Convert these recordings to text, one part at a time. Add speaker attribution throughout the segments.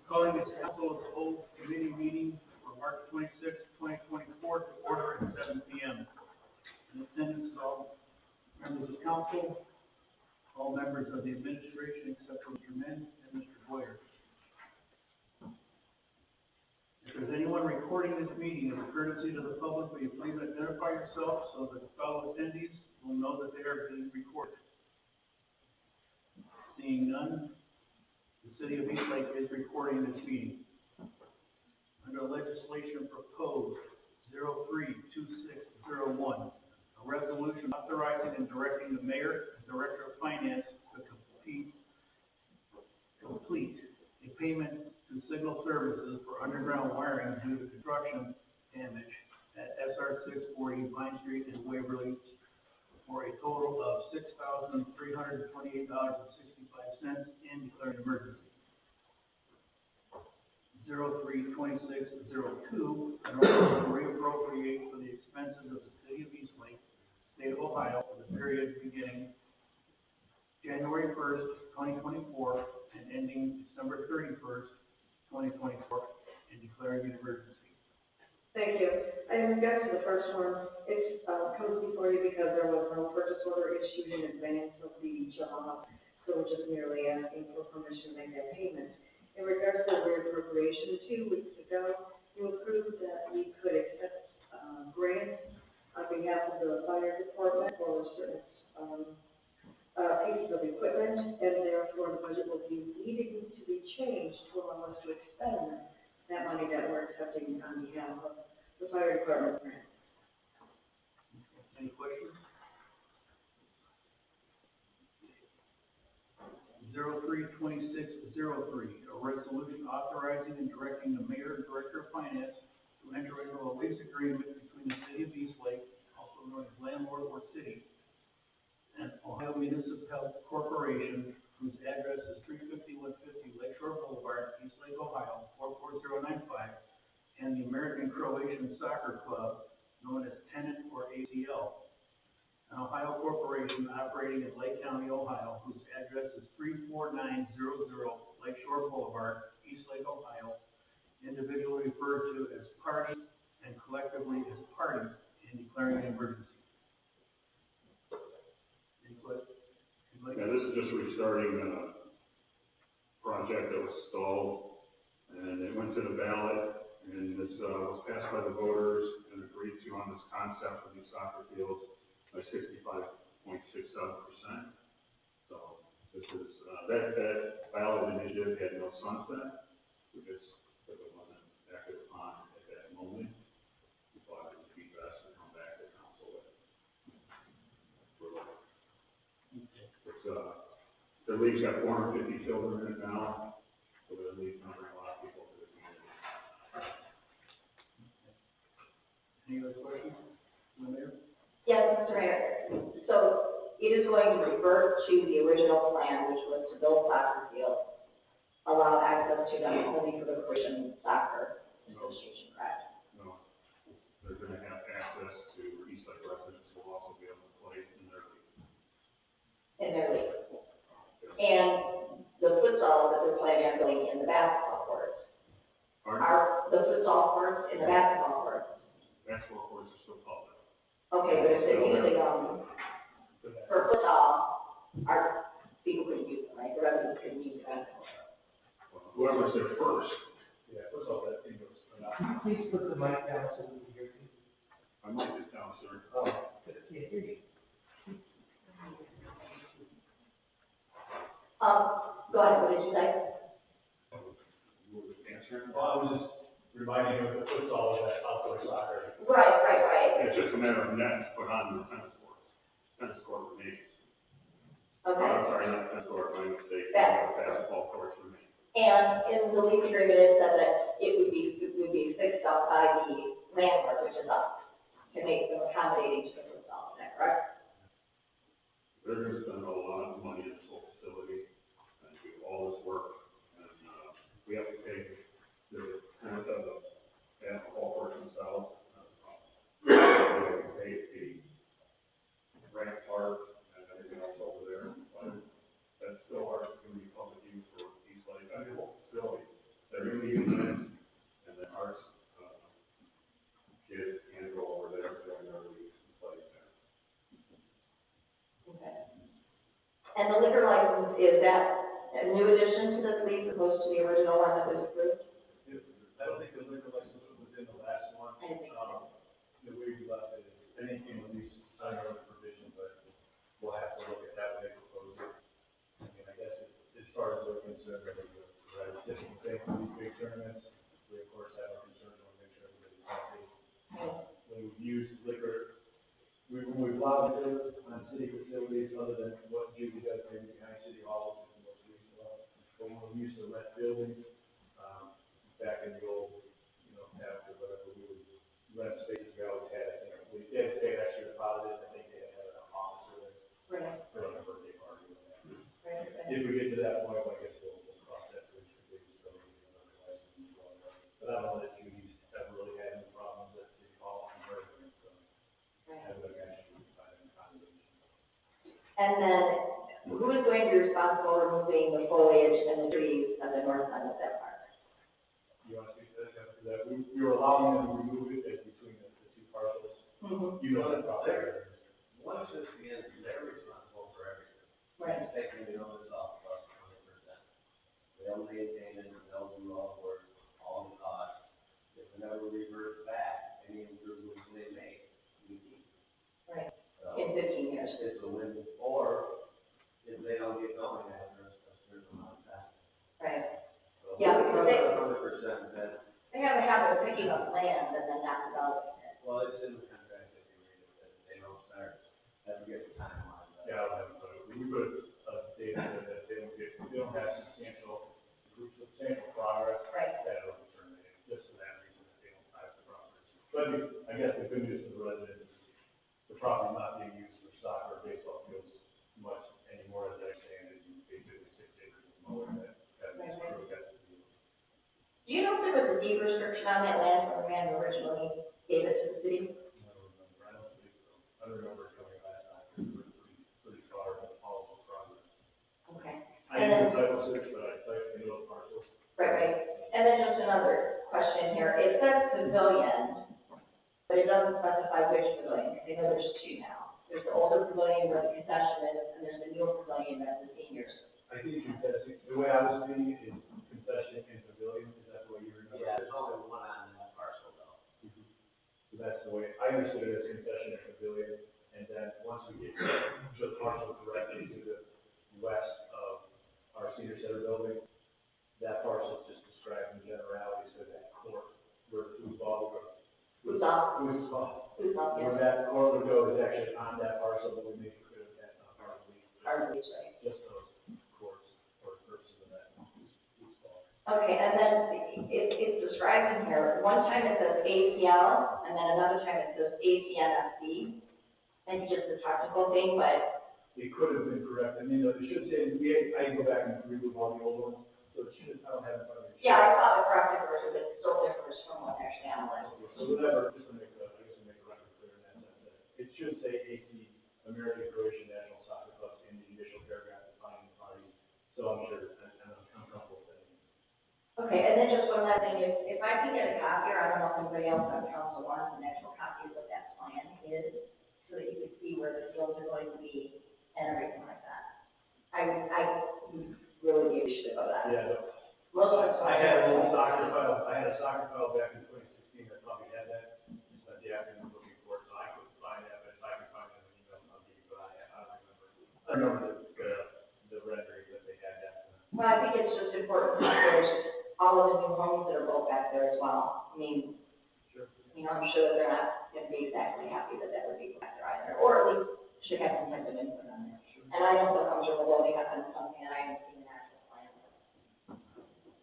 Speaker 1: Calling this council of the whole committee meeting for March 26, 2024 to order at 7 p.m. In attendance is all members of council, all members of the administration except for Mr. Min and Mr. Boyer. If there's anyone recording this meeting as a courtesy to the public, will you please identify yourself so that fellow attendees will know that they are being recorded. Seeing none, the City of Eastlake is recording this meeting. Under legislation proposed 032601, a resolution authorizing and directing the mayor and director of finance to complete a payment to Signal Services for underground wiring due to construction damage at SR 640 Pine Street in Waverly for a total of $6,328.65 and declaring emergency. 032602, an order to reappropriate for the expenses of the City of Eastlake, State of Ohio, for the period beginning January 1st, 2024, and ending December 31st, 2024, and declaring an emergency.
Speaker 2: Thank you. In regards to the first one, it comes before you because there was no purchase order issued in advance of the job, so we're just merely asking for permission to make that payment. In regards to the reappropriation, 2 weeks ago, you approved that we could accept grants on behalf of the fire department for certain pieces of equipment, and therefore the budget will be needing to be changed to allow us to expend that money that we're accepting on behalf of the fire department grant.
Speaker 1: Any questions? 032603, a resolution authorizing and directing the mayor and director of finance to enter into a lease agreement between the City of Eastlake, also known as landlord or city, and Ohio Municipal Corporation, whose address is 35150 Lakeshore Boulevard, Eastlake, Ohio 44095, and the American Croatian Soccer Club, known as Tenant or ACL, an Ohio corporation operating in Lake County, Ohio, whose address is 34900 Lakeshore Boulevard, Eastlake, Ohio, individually referred to as parties and collectively as parties, and declaring an emergency. Any questions?
Speaker 3: Yeah, this is just restarting a project that was stalled, and it went to the ballot, and this was passed by the voters and agreed to on this concept of these soccer fields by 65.67%. So this is that ballot initiative had no sunset, so this it wasn't acted upon at that moment. We thought it would be best to come back to council with. It's their league's got 450 children in it now, so their league's numbering a lot of people to the community.
Speaker 1: Any other questions? Mayor?
Speaker 4: Yes, Mr. Mayor. So it is going to revert to the original plan, which was to build soccer fields, allow access to them only for the Christian Soccer Association, correct?
Speaker 3: No, they're going to have access to Eastlake residents who will also be able to play in their league.
Speaker 4: In their league. And the futsal that they're planning on building in the basketball courts. Are the futsal courts in the basketball courts?
Speaker 3: Basketball courts are still public.
Speaker 4: Okay, but if they're using them for futsal, our people couldn't use them, right? The residents couldn't use the basketball court.
Speaker 3: Well, whoever's there first.
Speaker 5: Yeah, first of all, that thing goes. Can you please put the mic down so we can hear you?
Speaker 3: I might get down, sir.
Speaker 5: Oh, I can't hear you.
Speaker 4: Go ahead, what did you say?
Speaker 3: Answering?
Speaker 5: Well, I was just reminding you of the futsal of that outdoor soccer.
Speaker 4: Right.
Speaker 3: It's just a matter of nets put on the tennis courts. Tennis court remains.
Speaker 4: Okay.
Speaker 3: I'm sorry, not tennis court, my mistake. Basketball courts remain.
Speaker 4: And in the lease agreement, it said that it would be fixed up by the landlord, which is us, to make them accommodating to the futsal. Is that correct?
Speaker 3: They're going to spend a lot of money in this whole facility and do all this work. And we have to pay the tenant of the basketball courts themselves. We have to pay the grant part park and everything else over there, but that's still hard to be public use for East Lake, I mean, whole facility. They're gonna be using it, and then ours, kids can go over there during their leaves and play there.
Speaker 4: Okay. And the liquor license, is that a new addition to this lease opposed to the original one that was approved?
Speaker 5: I don't think the liquor license was in the last one.
Speaker 4: I didn't think so.
Speaker 5: The way we left it, I think in the lease, I don't know the provision, but we'll have to look at that when they propose it. I mean, I guess as far as we're concerned, right, typical thing for these big tournaments, we of course have our concerns on making sure everybody's happy. When we've used liquor, when we've allowed liquor on city facilities, other than what Judy does maybe behind City Hall, which is the most recent one, but when we used to rent buildings, back in the old, after whatever, we would rent spaces, we always had, we had to pay an extra deposit, I think they had an officer there.
Speaker 4: Right.
Speaker 5: For like a birthday party or whatever.
Speaker 4: Right.
Speaker 5: If we get to that point, I guess we'll cross that bridge for big facilities and other licenses as well. But I don't know that Judy's ever really had any problems at City Hall and her, so I would imagine we can find an accommodation.
Speaker 4: And then, who is going to be responsible for removing the foliage and the trees at the north side of that park?
Speaker 5: You want to speak to that, after that? We were allowing them to remove it as between the two parcels.
Speaker 4: Mm-hmm.
Speaker 5: You know that property.
Speaker 6: Once this begins, they're responsible for everything.
Speaker 4: Right.
Speaker 6: Taking the owners off plus 100%. They'll maintain it, they'll do all the work, all the costs. If it never reverts back, any improvements they make, we keep.
Speaker 4: Right.
Speaker 6: So,
Speaker 4: In 15 years.
Speaker 6: it's a win, or if they don't get going after a certain amount of time.
Speaker 4: Right.
Speaker 6: So,
Speaker 4: Yeah,
Speaker 6: it's
Speaker 4: because
Speaker 6: not 100% that,
Speaker 4: they have a habit of picking up land and then not developing it.
Speaker 6: well, it's in the contract if you read it, that they don't start, have to get the timeline.
Speaker 5: Yeah, I don't have, but we put a date in there that they don't have substantial progress.
Speaker 4: Right.
Speaker 5: That will be terminated, just for that reason, that they don't have the property. But I guess the good news for the residents, the property's not being used for soccer, or baseball fields much anymore, as I understand it, basically 6 acres of mowing that has been approved, that's the deal.
Speaker 4: Do you know if there was a deed restriction on that land when the man originally gave it to the city?
Speaker 5: I don't remember, I don't believe so. I don't remember it coming last time, because we're pretty far in all of the progress.
Speaker 4: Okay.
Speaker 5: I didn't do title search, but I typed in those parcels.
Speaker 4: Right. And then just another question here. It says pavilion, but it doesn't specify which pavilion, because I know there's two now. There's the older pavilion where the concession is, and there's the newer pavilion that's the seniors.
Speaker 5: I think the way I was reading it is concession and pavilion, is that the way you remember?
Speaker 6: Yeah, there's only one on that parcel though.
Speaker 5: So that's the way, I understood it as concession and pavilion, and then once we get to the parcel directly to the west of our senior center building, that parcel is just described in generalities as that court where the football goes.
Speaker 4: Who's off?
Speaker 5: Football.
Speaker 4: Who's off,
Speaker 5: Where
Speaker 4: yes.
Speaker 5: that court would go is actually on that parcel, but we make it clear that that's not part of the lease.
Speaker 4: Our lease, right?
Speaker 5: Just those courts for purposes of that football.
Speaker 4: Okay, and then it's described in here. One time it says ACL, and then another time it says ACNFC. Maybe just a technical thing, but
Speaker 5: It could have been correct, I mean, it should say, I can go back and remove all the old ones, so it should, I don't have it in front of me.
Speaker 4: yeah, I saw the corrected version, but it still differs from what actually on the list.
Speaker 5: So whatever, just to make the, I guess to make the record clear in that sense, that it should say AC, American Croatian National Soccer Club in the initial paragraph defining the parties, so I'm sure, I'm comfortable with that.
Speaker 4: Okay, and then just one last thing, if I can get a copy, or I don't know if anybody else on council wants an actual copy of what that plan is, so that you can see where the fields are going to be and everything like that. I really think we should go that.
Speaker 5: Yeah,
Speaker 4: Most of us.
Speaker 5: I had a little soccer file, I had a soccer file back in 2016 that probably had that, spent the afternoon looking for it, so I couldn't find that, but if I can find it in an email, I'll give you, but I don't remember. I remember the rendering that they had that.
Speaker 4: Well, I think it's just important that there's all of the new homes that are built back there as well. I mean,
Speaker 5: Sure.
Speaker 4: I'm sure that they're not going to be exactly happy that that would be back there either, or at least should have some type of input on it.
Speaker 5: Sure.
Speaker 4: And I don't feel comfortable voting up on something that I haven't seen an actual plan.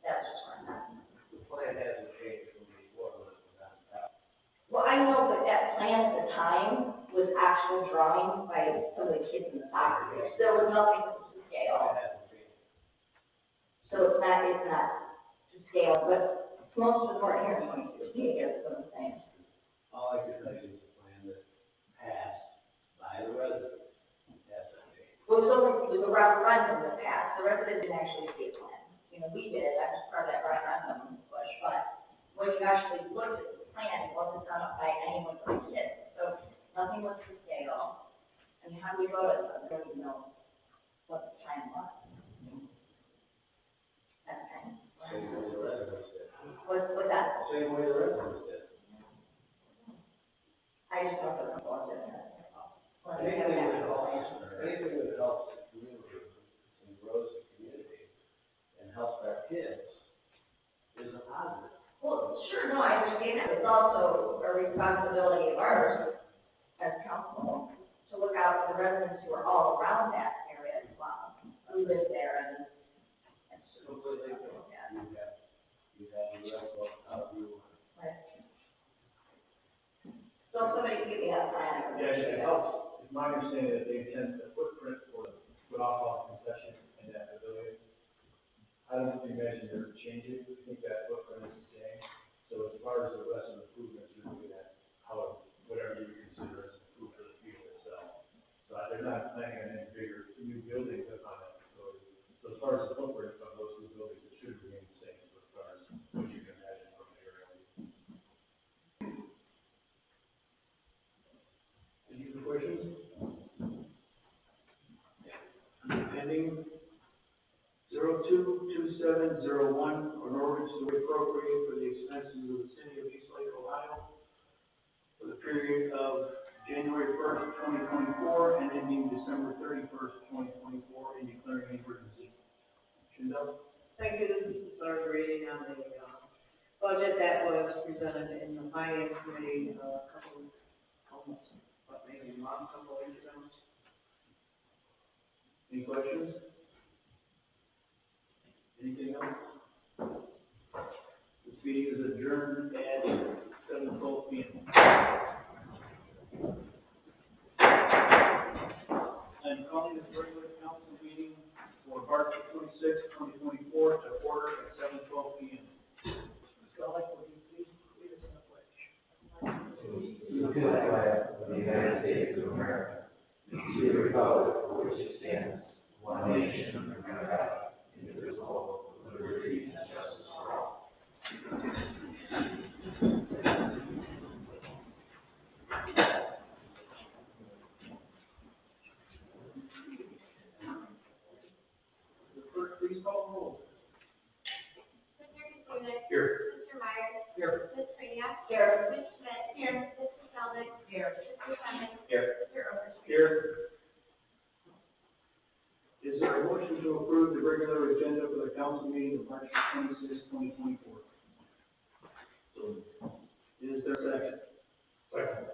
Speaker 4: That's just where I'm at.
Speaker 6: The plan hasn't changed from before when it was on top.
Speaker 4: Well, I know, but that plan at the time was actual drawings by some of the kids in the soccer field. There was nothing to scale.
Speaker 6: It hasn't changed.
Speaker 4: So it's not to scale, but most of the part here in 2016 is what I'm saying.
Speaker 6: All I can tell you is the plan that passed by the residents.
Speaker 4: the referendum in the past, the residents didn't actually see a plan. You know, we did, I was part of that referendum push, but when you actually looked at the plan, it wasn't done up by anyone but kids. So nothing was to scale. I mean, how do we vote on this? I don't even know what the time was. That's kind of,
Speaker 6: Same way the residents did.
Speaker 4: what's that?
Speaker 6: Same way the residents did.
Speaker 4: I just don't know what it is.
Speaker 6: Anything that helps the community and grows the community and helps our kids is a positive.
Speaker 4: Well, sure, no, I understand that. It's also a responsibility of ours as council to look out for the residents who are all around that area as well, who live there and it's completely look at.
Speaker 6: You have the rest of how you want.
Speaker 4: Right. So if somebody can give me that plan, I would
Speaker 5: Yeah,
Speaker 4: appreciate
Speaker 5: it
Speaker 4: it.
Speaker 5: helps. It's my understanding that they intend the footprint for what I'll call concession in that pavilion. I don't imagine they're changing. I think that footprint is the same. So as far as the rest of the improvements, you're looking at how, whatever you consider as improvement for the field itself. So they're not planning on any bigger new buildings on that facility. So as far as the footprint of those two buildings, it should remain the same as far as what you can imagine from the area.
Speaker 1: Any other questions? Pending 022701, an ordinance to appropriate for the expenses of the city of East Lake, Ohio for the period of January 1st, 2024 and ending December 31st, 2024 and declaring an emergency. Shindell?
Speaker 2: Thank you. This is the third reading on the budget that was presented in the finance committee maybe a month, couple of weeks ago.
Speaker 1: Any questions? Anything else? This meeting is adjourned at 7:12 p.m. I'm calling this regular council meeting for March 26, 2024 to order at 7:12 p.m. Ms. Golick, would you please lead us in the pledge?
Speaker 7: To the flag of the United States of America, to the republic for which it stands, one nation under God, indivisible, with liberty and justice for all.
Speaker 1: The clerk, please call the roll.
Speaker 8: Mr. Katrina.
Speaker 1: Here.
Speaker 8: Mr. Myers.
Speaker 1: Here.
Speaker 8: Ms. Kreniak.
Speaker 4: Here.
Speaker 8: Ms. Schmidt. Here. Mrs. Zelnick.
Speaker 2: Here.
Speaker 8: Mr. Sherman.
Speaker 1: Here.
Speaker 8: Mr. Overstreet.
Speaker 1: Here. Is there a motion to approve the regular agenda for the council meeting of March 26, 2024? Is there a second? Second.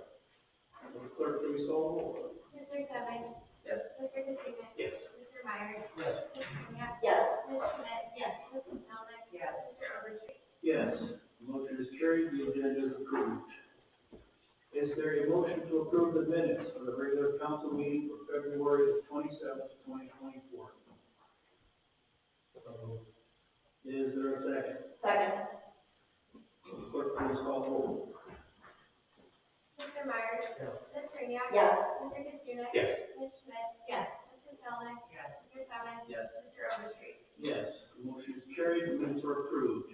Speaker 1: Will the clerk please call the roll?
Speaker 8: Mr. Sherman.
Speaker 1: Yes.
Speaker 8: Mr. Katrina.
Speaker 1: Yes.
Speaker 8: Mr. Myers.
Speaker 1: Yes.
Speaker 8: Ms. Kreniak.
Speaker 4: Yes.
Speaker 8: Ms. Schmidt. Yes. Mrs. Zelnick.
Speaker 2: Yes.
Speaker 8: Mr. Overstreet.
Speaker 1: Yes. The motion is carried, the agenda is approved. Is there a motion to approve the minutes for the regular council meeting for February the 27th, 2024? Is there a second?
Speaker 4: Second.
Speaker 1: Will the clerk please call the roll?
Speaker 8: Mr. Myers.
Speaker 1: Yes.
Speaker 8: Ms. Kreniak.
Speaker 4: Yes.
Speaker 8: Mr. Katrina.
Speaker 1: Yes.
Speaker 8: Ms. Schmidt. Yes. Mrs. Zelnick.
Speaker 2: Yes.
Speaker 8: Mr. Sherman.
Speaker 1: Yes.
Speaker 8: Mr. Overstreet.
Speaker 1: Yes, the motion is carried, the minutes are approved.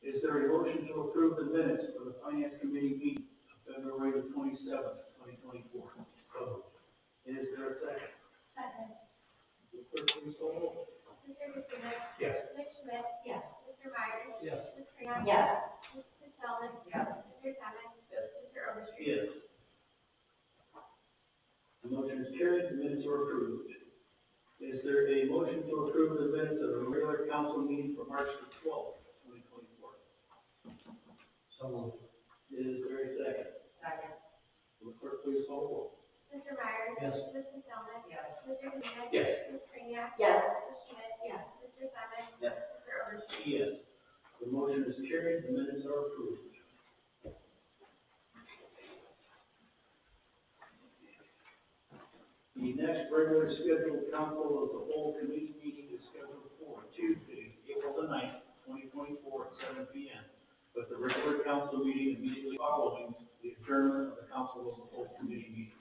Speaker 1: Is there a motion to approve the minutes for the finance committee meeting of February the 27th, 2024? Is there a second?
Speaker 8: Second.
Speaker 1: Will the clerk please call the roll?
Speaker 8: Mr. Katrina.
Speaker 1: Yes.
Speaker 8: Ms. Schmidt. Yes. Mr. Myers.
Speaker 1: Yes.
Speaker 8: Ms. Kreniak.
Speaker 4: Yes.
Speaker 8: Mrs. Zelnick.
Speaker 2: Yes.
Speaker 8: Mr. Sherman.
Speaker 1: Yes.
Speaker 8: Mr. Overstreet.
Speaker 1: Yes. The motion is carried, the minutes are approved. Is there a motion to approve the minutes of the regular council meeting for March the 12th, 2024?
Speaker 7: So moved.
Speaker 1: Is there a second?
Speaker 2: Second.
Speaker 1: Will the clerk please call the roll?
Speaker 8: Mr. Myers.
Speaker 1: Yes.
Speaker 8: Mrs. Zelnick.
Speaker 2: Yes.
Speaker 8: Mr. Katrina.
Speaker 1: Yes.
Speaker 8: Ms. Kreniak.
Speaker 4: Yes.
Speaker 8: Ms. Schmidt. Yes. Mr. Sherman.
Speaker 1: Yes.
Speaker 8: Mr. Overstreet.
Speaker 1: Yes. The motion is carried, the minutes are approved. The next regular scheduled council of the whole committee meeting is scheduled for Tuesday, April the 9th, 2024 at 7 p.m. With the regular council meeting immediately following the adjournment of the council of the whole committee meeting.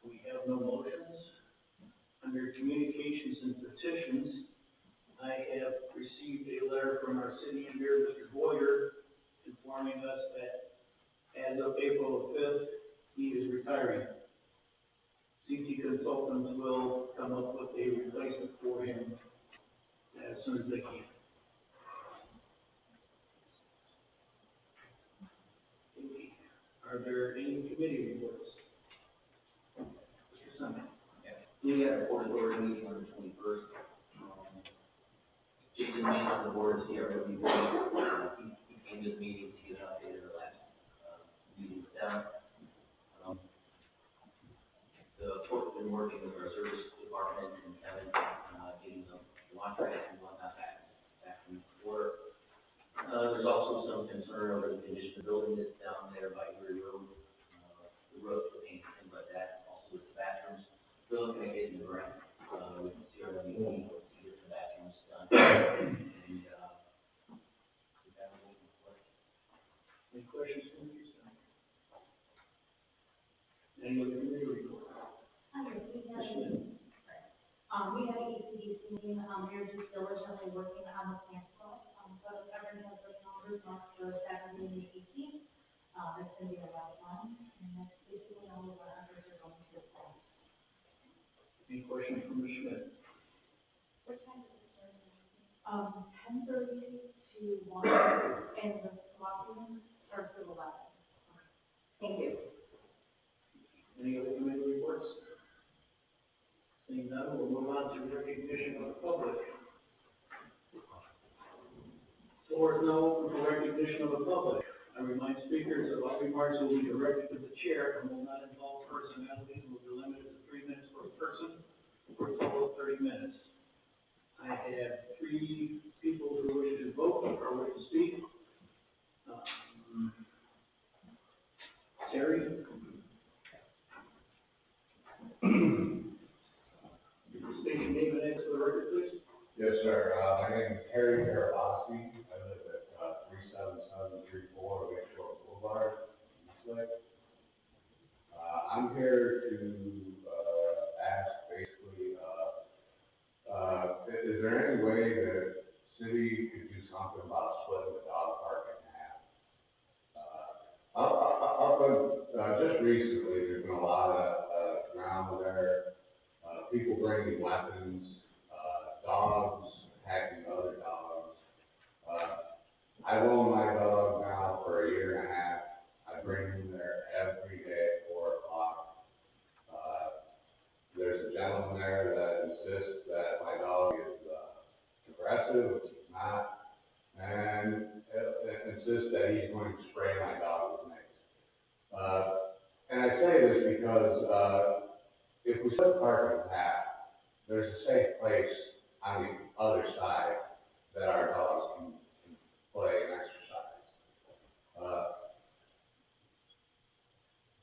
Speaker 1: We have no motions. Under community from our city engineer, Mr. Boyer, informing us that as of April 5th, he is retiring. CT Consultants will come up with a replacement for him as soon as they can. Are there any committee reports? Mr. Summit?
Speaker 6: We had a board authority meeting on the 21st. Jason Lane on the board, CRWB, he came to the meeting to get an update of the last, meeting with them. The court's been working with our service department and Kevin, getting the launch rate and whatnot back in order. There's also some concern over the condition of the building that's down there by Erie Road, the road for paint, things like that, also with the bathrooms. We're looking at getting the grant, with the CRWB, to get the bathrooms done. And, we have any questions?
Speaker 1: Any questions from you, sir? Any other committee reports?
Speaker 8: We had an ECDC meeting, they're just diligently working on the cancel, so everything has been on marked for Saturday the 18th. It's gonna be a lot of fun, and that's basically all of our efforts are going to the plan.
Speaker 1: Any questions from Ms. Schmidt?
Speaker 8: What time is it starting? 10:30 to 1, and the walking starts at 11.
Speaker 4: Thank you.
Speaker 1: Any other committee reports? Seeing none, we'll move on to recognition of the public. Floor is now open for recognition of the public. I remind speakers that all remarks will be directed to the chair and will not involve personalities and will be limited to 3 minutes per person for a total of 30 minutes. I have 3 people who wish to vote or wish to speak. Terry? State your name and address for the record, please.
Speaker 9: Yes, sir. My name is Harry Karabowski. I live at 37734 Lakeshore Boulevard, Eastlake. I'm here to ask basically, is there any way that city could do something about splitting the dog park in half? Just recently, there's been a lot of drama there. People bringing weapons, dogs attacking other dogs. I've owned my dog now for a year and a half. I bring him there every day at 4 o'clock. There's a gentleman there that insists that my dog is aggressive, which he's not, and insists that he's going to spray my dog with mace. And I say this because if we split the park in half, there's a safe place on the other side that our dogs can play and exercise.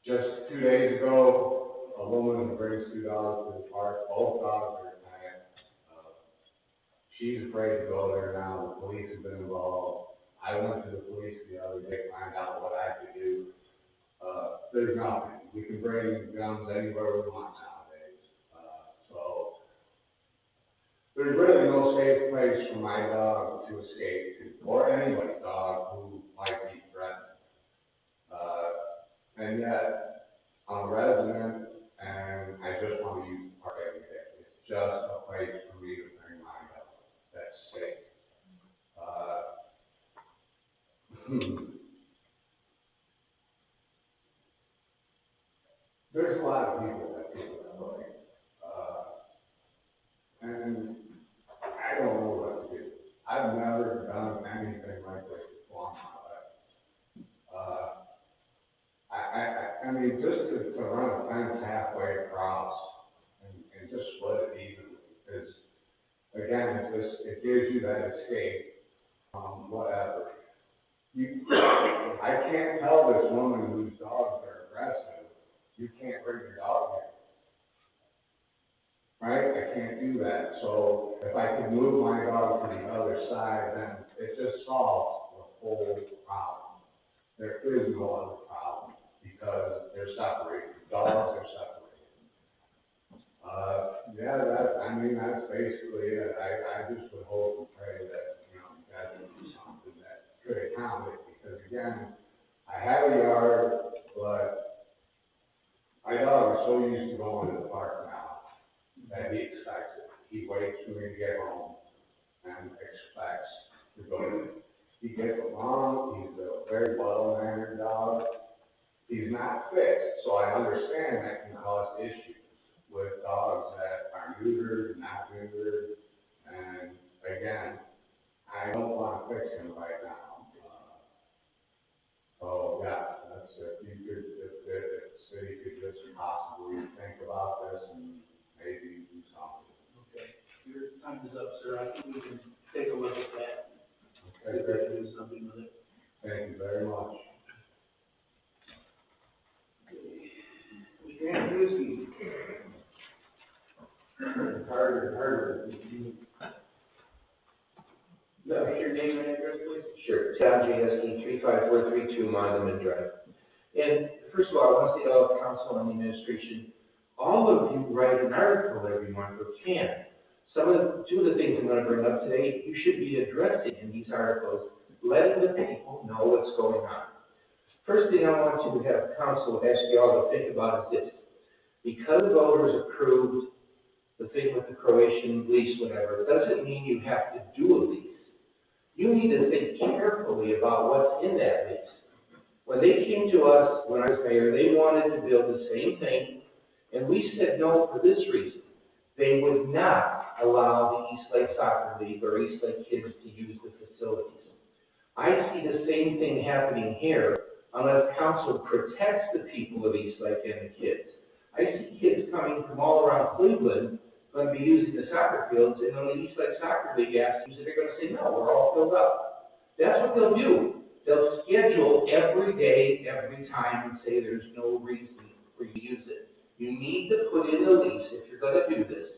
Speaker 9: Just 2 days ago, a woman brings 2 dogs to the park. Both dogs are attacked. She's afraid to go there now. The police have been involved. I went to the police the other day to find out what I could do. There's nothing. We can bring guns anywhere we want nowadays. So there's really no safe place for my dog to escape to, or anybody's dog who might be threatened. And yet, I'm a resident, and I just want to use the park every day. It's just a place for me to bring my dog that's safe. There's a lot of people that feel that way. And I don't know what to do. I've never done anything like this before in my life. I mean, just to run a fence halfway across and just split it evenly is, again, it gives you that escape, whatever. I can't tell this woman whose dogs are aggressive, you can't bring your dog here. Right? I can't do that. So if I can move my dog to the other side, then it just solves the whole problem. There is no other problem because they're separated. Dogs are separated. That's basically it. I just would hope and pray that, you guys would do could account it, because again, I have a yard, but my dog is so used to going to the park now that he expects it. He waits for me to get home and expects to go in. He gets along, he's a very well-mannered dog. He's not fixed, so I understand that can cause issues with dogs that are neutered, not neutered, and again, I don't want to fix him right now. So, yeah, that's, if the city could just possibly think about this and maybe do something.
Speaker 1: Okay, your time is up, sir. I think we can take a look at that.
Speaker 9: Okay,
Speaker 1: See if we can do something with it.
Speaker 9: thank you very much.
Speaker 1: We can't use you.
Speaker 7: Carter,
Speaker 1: What's your name and address, please?
Speaker 7: Sure, John Janeski, 35432 Monument Drive. And first of all, I want to say to all the council and the administration, all of you write an article every month or can. Two of the things I'm going to bring up today, you should be addressing in these articles, letting the people know what's going on. First thing I want to have council ask you all to think about is this. Because voters approved the thing with the Croatian lease, whatever, it doesn't mean you have to do a lease. You need to think carefully about what's in that lease. When they came to us, when I was mayor, they wanted to build the same thing, and we said no for this reason. They would not allow the East Lake Soccer League or East Lake kids to use the facilities. I see the same thing happening here unless council protects the people of East Lake and the kids. I see kids coming from all around Cleveland going to be using the soccer fields, and when the East Lake Soccer League asks them, they're going to say, no, we're all filled up. That's what they'll do. They'll schedule every day, every time, and say there's no reason for you to use it. You need to put in the lease, if you're going to do this,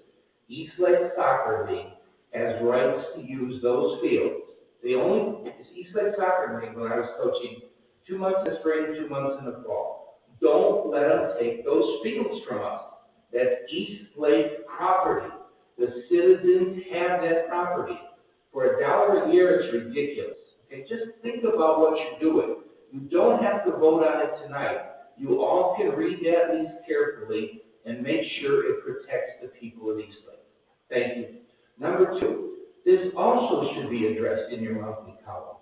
Speaker 7: East Lake Soccer League has rights to use those fields. East Lake Soccer League, when I was coaching, 2 months in the spring, 2 months in the fall. Don't let them take those fields from us. That's East Lake property. The citizens have that property. For $1 a year, it's ridiculous. Okay, just think about what you're doing. You don't have to vote on it tonight. You all can read that lease carefully and make sure it protects the people of East Lake. Thank you. Number 2, this also should be addressed in your monthly column.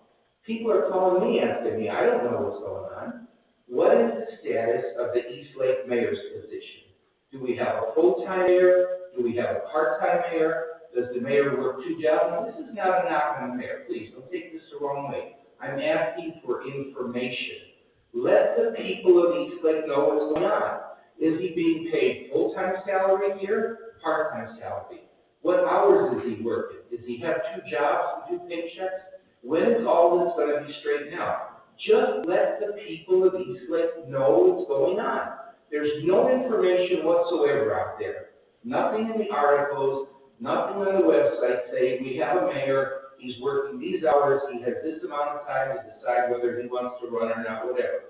Speaker 7: People are calling me, asking me, I don't know what's going on. What is the status of the East Lake mayor's position? Do we have a full-time mayor? Do we have a part-time mayor? Does the mayor work 2 jobs? Now, this is not a knock on the mayor. Please, don't take this the wrong way. I'm asking for information. Let the people of East Lake know what's going on. Is he being paid full-time salary here? Part-time salary? What hours is he working? Does he have 2 jobs and 2 paychecks? When is all this going to be straightened out? Just let the people of East Lake know what's going on. There's no information whatsoever out there. Nothing in the articles, nothing on the website saying we have a mayor, he's working these hours, he has this amount of time to decide whether he wants to run or not, whatever.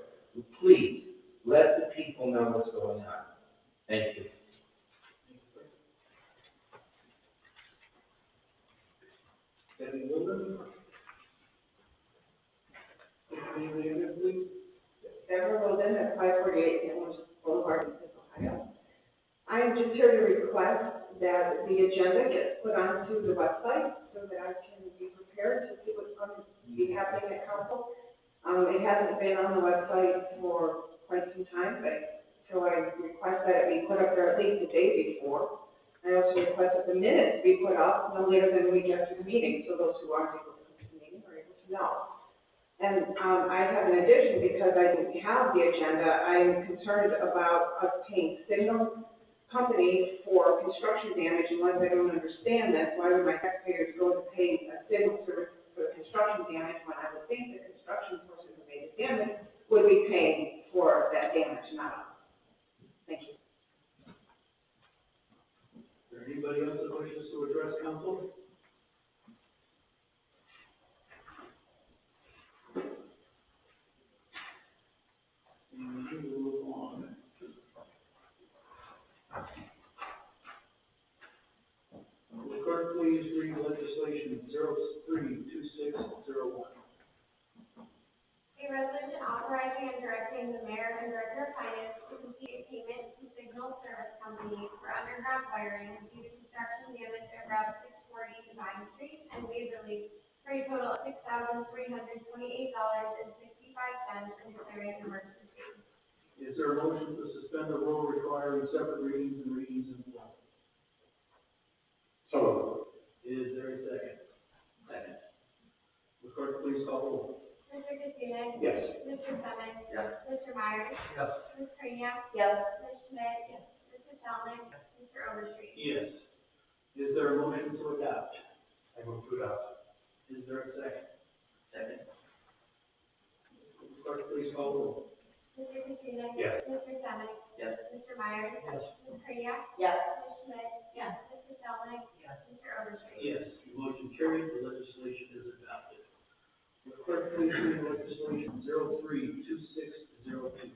Speaker 7: Please, let the people know what's going on. Thank you.
Speaker 1: Debbie Wilson? Anybody in there, please?
Speaker 2: Deborah Wilden at 548 Amherst Boulevard, Ohio. I am just here to request that the agenda gets put onto the website so that I can be prepared to see what's going to be happening at council. It hasn't been on the website for quite some time, so I request that it be put up there at least the day before. I also request that the minutes be put up no later than a week after the meeting, so those who aren't able to come to the meeting are able to know. And I have an addition, because I didn't have the agenda, I'm concerned about us paying signal companies for construction damage, unless I don't understand this. Why would my taxpayers go to pay a signal service for the construction damage when I would think the construction person who made the damage would be paying for that damage, not us? Thank you.
Speaker 1: Is there anybody else that wishes to address council? Move on. Will the clerk please read legislation 032601?
Speaker 8: authorizing and directing the mayor and director of finance to complete a payment to Signal Service Company for underground wiring due to construction damage at Route 640 Vine Street and Wade Relief for a total of $6,328.65 and declaring an emergency.
Speaker 1: Is there a motion to suspend the rule requiring separate readings and readings in full?
Speaker 9: So,
Speaker 1: Is there a second?
Speaker 6: Second.
Speaker 1: Will clerk please call the roll?
Speaker 8: Mr. Katsounis?
Speaker 9: yes.
Speaker 8: Mr. Senick?
Speaker 6: Yes.
Speaker 8: Mr. Myers?
Speaker 1: Yes.
Speaker 8: Ms. Kraniak?
Speaker 4: Yes.
Speaker 8: Ms. Schmidt? Yes. Mr. Stelman? Mr. Overstreet?
Speaker 1: Yes. Is there a motion to adopt?
Speaker 5: I move to adopt.
Speaker 1: Is there a second?
Speaker 6: Second.
Speaker 1: Will clerk please call the roll?
Speaker 8: Mr. Katsounis?
Speaker 5: Yes.
Speaker 8: Mr. Senick?
Speaker 6: Yes.
Speaker 8: Mr. Myers?
Speaker 1: Yes.
Speaker 8: Ms. Kraniak?
Speaker 4: Yes.
Speaker 8: Ms. Schmidt? Yes. Mr. Stelman?
Speaker 1: Yes.
Speaker 8: Mr. Overstreet?
Speaker 1: Yes. Motion carried, the legislation is adopted. Will clerk please read legislation 03-2602?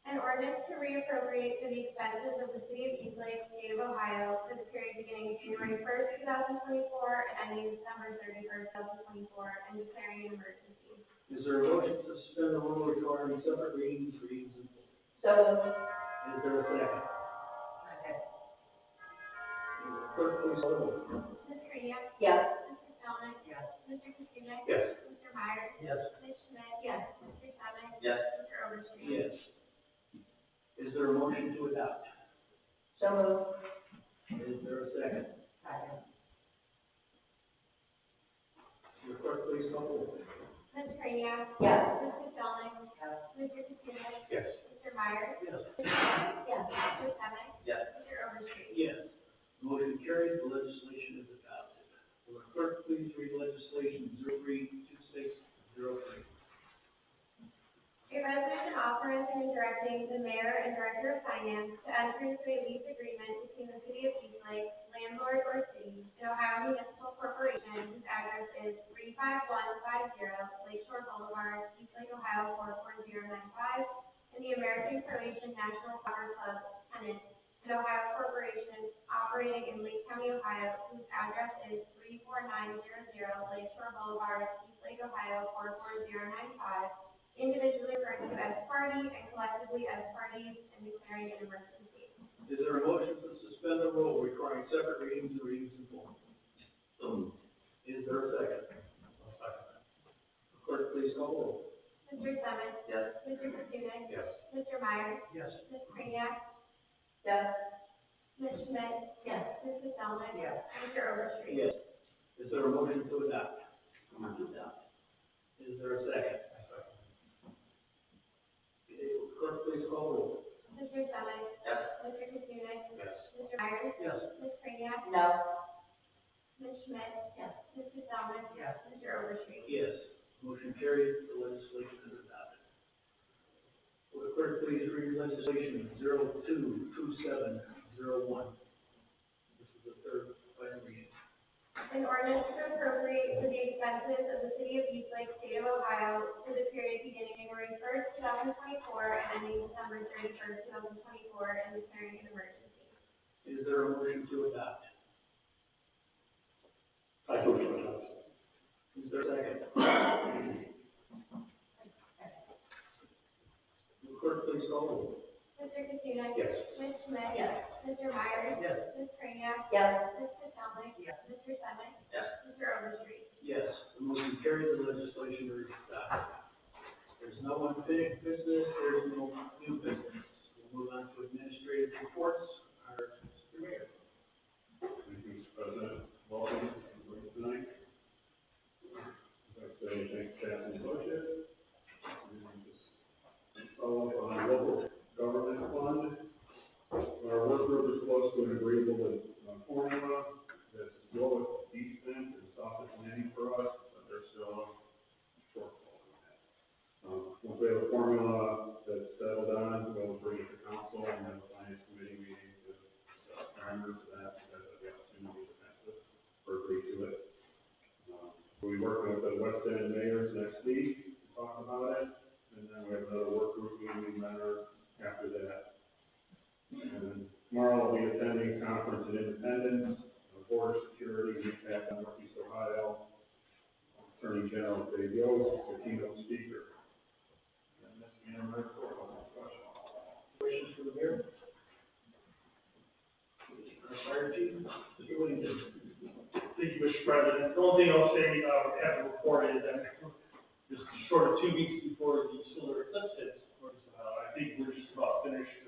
Speaker 8: An ordinance to reappropriate for the expenses of the city of Eastlake, state of Ohio, for the period beginning January 1st, 2024, and ending December 31st, 2024, and declaring an emergency.
Speaker 1: Is there a motion to suspend the rule requiring separate readings, readings in full?
Speaker 4: So moved.
Speaker 1: Is there a second?
Speaker 4: Second.
Speaker 1: Will clerk please call the roll?
Speaker 8: Ms. Kraniak?
Speaker 4: Yes.
Speaker 8: Mr. Stelman?
Speaker 4: Yes.
Speaker 8: Mr. Katsounis?
Speaker 5: Yes.
Speaker 8: Mr. Myers?
Speaker 1: Yes.
Speaker 8: Ms. Schmidt? Yes. Mr. Senick?
Speaker 6: Yes.
Speaker 8: Mr. Overstreet?
Speaker 1: Yes. Is there a motion to adopt?
Speaker 4: So moved.
Speaker 1: Is there a second?
Speaker 4: Second.
Speaker 1: Will clerk please call the roll?
Speaker 8: Ms. Kraniak?
Speaker 4: Yes.
Speaker 8: Mr. Stelman?
Speaker 4: Yes.
Speaker 8: Mr. Katsounis?
Speaker 5: Yes.
Speaker 8: Mr. Myers?
Speaker 1: Yes.
Speaker 8: Ms. Schmidt? Yes. Mr. Senick?
Speaker 6: Yes.
Speaker 8: Mr. Overstreet?
Speaker 1: Yes. Motion carried, the legislation is adopted. Will the clerk please read legislation 03-2603?
Speaker 8: A resolution authorizing and directing the mayor and director of finance to enter into a lease agreement between the city of Eastlake, landlord or city, and Ohio Municipal Corporation, whose address is 35150 Lakeshore Boulevard, Eastlake, Ohio 44095, and the American Croatian National Soccer Club tenant, and Ohio Corporation operating in Lake County, Ohio, whose address is 34900 Lakeshore Boulevard, Eastlake, Ohio 44095, individually referred to as party and collectively as parties, and declaring an emergency.
Speaker 1: Is there a motion to suspend the rule requiring separate readings and readings in full?
Speaker 6: So moved.
Speaker 1: Is there a second?
Speaker 5: I'll second that.
Speaker 1: Clerk please call the roll.
Speaker 8: Mr. Senick?
Speaker 6: Yes.
Speaker 8: Mr. Katsounis?
Speaker 5: Yes.
Speaker 8: Mr. Myers?
Speaker 1: Yes.
Speaker 8: Ms. Kraniak?
Speaker 4: Yes.
Speaker 8: Ms. Schmidt?
Speaker 4: Yes.
Speaker 8: Mr. Stelman?
Speaker 4: Yes.
Speaker 8: Mr. Overstreet?
Speaker 1: Yes. Is there a motion to adopt?
Speaker 6: Move to adopt.
Speaker 1: Is there a second?
Speaker 5: I second.
Speaker 1: Okay, will clerk please call the roll.
Speaker 8: Mr. Senick?
Speaker 6: Yes.
Speaker 8: Mr. Katsounis?
Speaker 5: Yes.
Speaker 8: Mr. Myers?
Speaker 1: Yes.
Speaker 8: Ms. Kraniak?
Speaker 4: No.
Speaker 8: Ms. Schmidt?
Speaker 4: Yes.
Speaker 8: Mr. Stelman?
Speaker 4: Yes.
Speaker 8: Mr. Overstreet?
Speaker 1: Yes. Motion carried, the legislation is adopted. Will the clerk please read legislation 02-2701? This is the third final reading.
Speaker 8: An ordinance to appropriate for the expenses of the city of Eastlake, state of Ohio, for the period beginning January 1st, 2024, and ending December 31st, 2024, and declaring an emergency.
Speaker 1: Is there a motion to adopt?
Speaker 5: I move to adopt.
Speaker 1: Is there a second? Will clerk please call the roll?
Speaker 8: Mr. Katsounis?
Speaker 5: Yes.
Speaker 8: Ms. Schmidt?
Speaker 4: Yes.
Speaker 8: Mr. Myers?
Speaker 1: Yes.
Speaker 8: Ms. Kraniak?
Speaker 4: Yes.
Speaker 8: Mr. Stelman?
Speaker 4: Yes.
Speaker 8: Mr. Senick?
Speaker 6: Yes.
Speaker 8: Mr. Overstreet?
Speaker 1: Yes. The motion carried, the legislation is adopted. There's no unfinished business, there's no new business. We'll move on to administrative reports. Our Mr. Mayor.
Speaker 3: Thank you, Mr. President. Welcome to tonight. I'd like to say thanks, staff and budget. And just follow up on local government fund. Our work group is close to an agreeable formula that's lowest decent and softest landing for us, but there's still a shortfall in that. Once we have a formula that's settled on, we'll bring it to council and have a finance committee meeting to discuss parameters of that, because of the opportunity to pass it or agree to it. We'll be working with the West End mayors next week to talk about it, and then we have another work group meeting in Mentor after that. And tomorrow I'll be attending a conference in Independence, border security, and impact on Northeast Ohio. Attorney General Dave Yost, the keynote speaker.
Speaker 1: Fire chief, Mr. Whittington.
Speaker 5: Thank you, Mr. President. The only thing I'll say, have to report is that just short of 2 weeks before the solar eclipse hits, I think we're just about finished,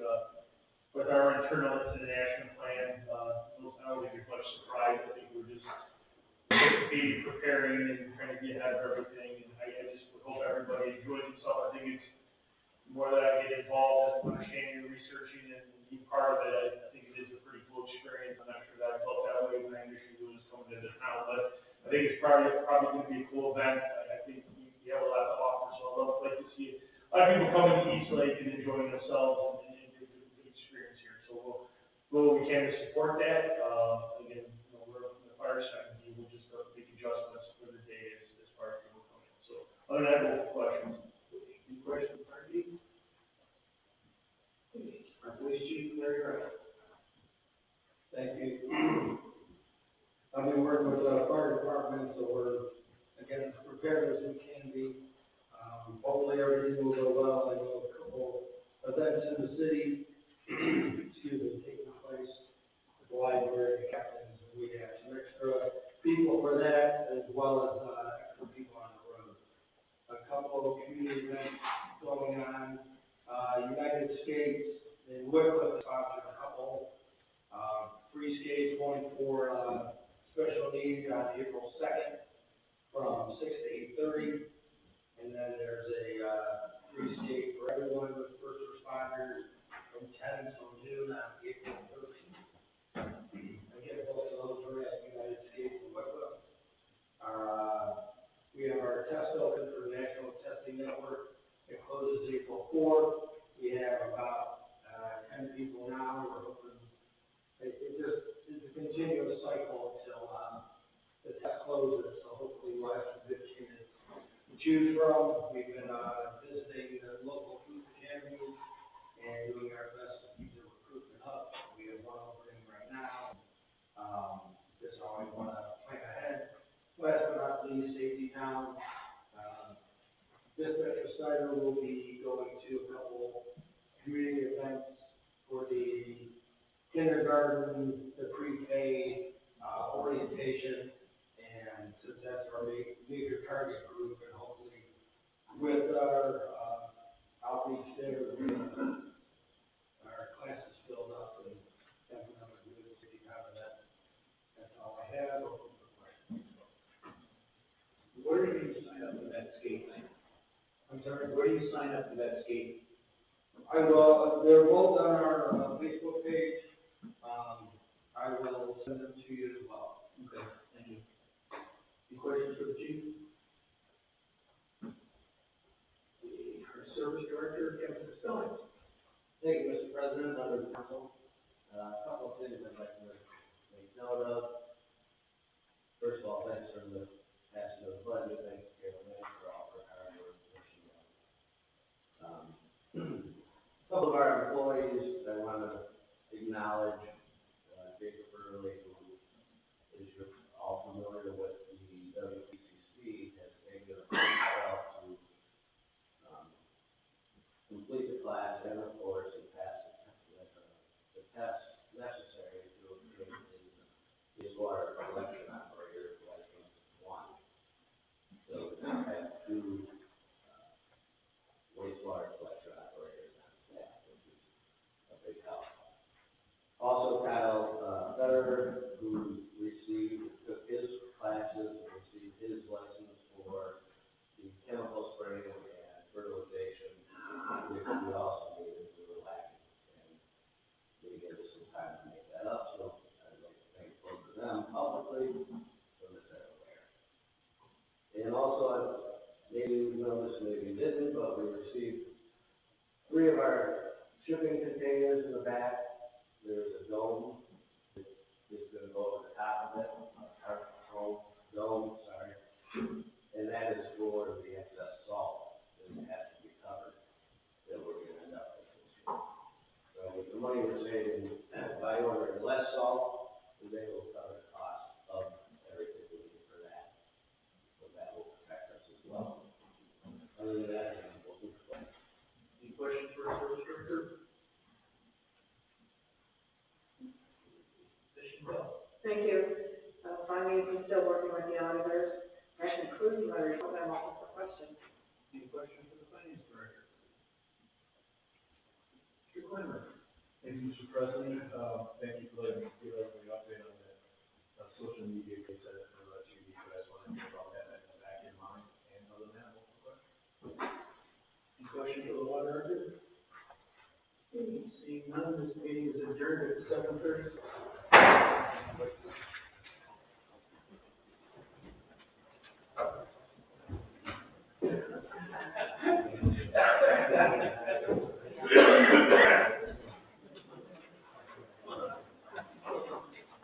Speaker 5: with our internal incident action plan. I don't think there's much surprise. I think we're just maybe preparing and trying to get ahead of everything. And I just would hope everybody enjoys themselves. I think it's more that I get involved in understanding and researching and being part of it. I think it is a pretty cool experience. I'm not sure that I felt that way when I initially was coming into town, but I think it's probably going to be a cool event. I think you have a lot to offer, so I'd like to see a lot of people coming to East Lake and enjoying themselves and get a good experience here. So we'll we can to support that. Again, we're on the fire side, and we'll just make adjustments for the day as far as people coming. So other than that, no questions.
Speaker 1: Any questions, Fire chief? Our police chief, Larry Wright.
Speaker 10: Thank you. I've been working with the fire department, so we're, again, as prepared as we can be. Hopefully everything will go well. I know a couple events in the city, excuse me, taking place at the library, captains, and we have some extra people for that, as well as extra people on the road. A couple of community events going on. United Skates in Wycliffe sponsored a couple. Free skates, one for special needs on April 2nd from 6 to 8:30. And then there's a free skate for everyone with first responders from 10 till noon on April 13th. Again, both of those are at United Skates in Wycliffe. We have our test open for the National Testing Network. It closes April 4th. We have about 10 people now. We're hoping it's a continuous cycle until the test closes. So hopefully we'll have some good candidates to choose from. We've been visiting the local food academies and doing our best to keep the recruitment up. We have one opening right now. Just always want to plan ahead. Last but not least, Safety Town. Dispatcher Snyder will be going to a couple community events for the kindergarten, the pre-K, orientation, and since that's our major target group, and hopefully with our outreach there, our classes filled up and have another good city out of that. That's all I have. Open for questions.
Speaker 1: Where do you sign up for that skate thing?
Speaker 10: I'm sorry.
Speaker 1: Where do you sign up for that skate?
Speaker 10: I will. They're both on our Facebook page. I will send them to you as well.
Speaker 1: Okay, thank you. Any questions for the chief? Our service director, Kevin Costello.
Speaker 6: Thank you, Mr. President, members of council. A couple of things I'd like to make note of. First of all, thanks for the passing of the budget. Thanks to Carol Lynn for all her hard work. A couple of our employees I want to acknowledge. Jacob Early, who is all familiar with the WPCC, has taken himself to complete the class and, of course, he passed the test necessary to obtain his water collection operator license 1. So we now have 2 wastewater collection operators on staff, which is a big help. Also, Kyle Federer, who took his classes and received his license for the chemical spraying and fertilization, which we also
Speaker 2: Thank you. Finally, I'm still working with the auditors. That concludes my report. I'm open for questions.
Speaker 1: Any questions for the finance director? Mr. Clemmer?
Speaker 5: Thank you, Mr. President. Thank you for letting me give everybody an update on that, social media case that you guys want to hear about that, I have back in mind, and other than that, no questions.
Speaker 1: Any questions for the law director? Seeing none, this meeting is adjourned at 7:30.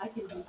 Speaker 2: I can